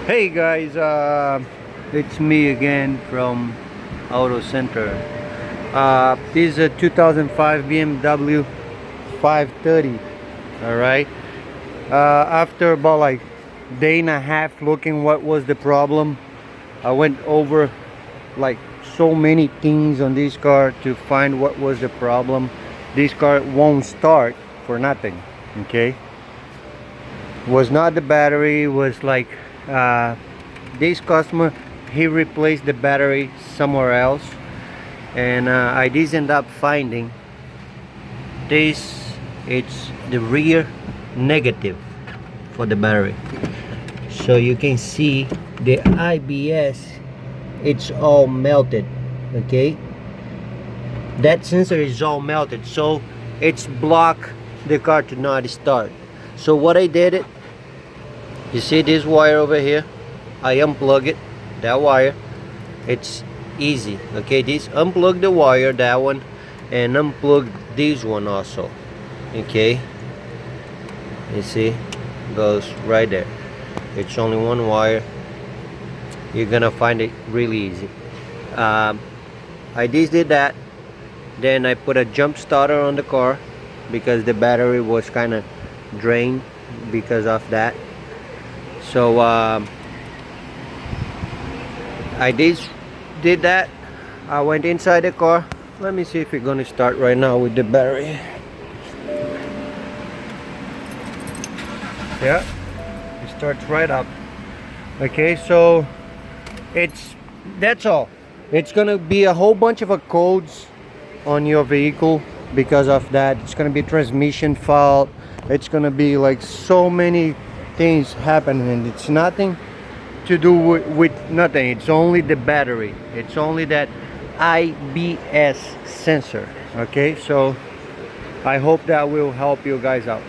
Hey guys, it's me again from Auto Center. This is a 2005 BMW 530. All right. After about like day and a half looking what was the problem, I went over like so many things on this car to find what was the problem. This car won't start for nothing. Okay. Was not the battery. Was like this customer, he replaced the battery somewhere else, and I did end up finding this. It's the rear negative for the battery, so you can see the IBS, it's all melted. Okay, that sensor is all melted, so it's blocked the car to not start. So what I did, you see this wire over here, I unplug it, that wire. It's easy. Okay, this unplug the wire, that one, and unplug this one also. Okay, you see, goes right there. It's only one wire. You're gonna find it really easy. I just did that. Then I put a jump starter on the car because the battery was kind of drained because of that. So I did that. I went inside the car. Let me see if it's gonna start right now with the battery. Yeah, it starts right up. Okay, so that's all. It's gonna be a whole bunch of codes on your vehicle because of that. It's gonna be transmission fault. It's gonna be like so many things happening, and it's nothing to do with nothing. It's only the battery. It's only that IBS sensor. Okay, so I hope that will help you guys out.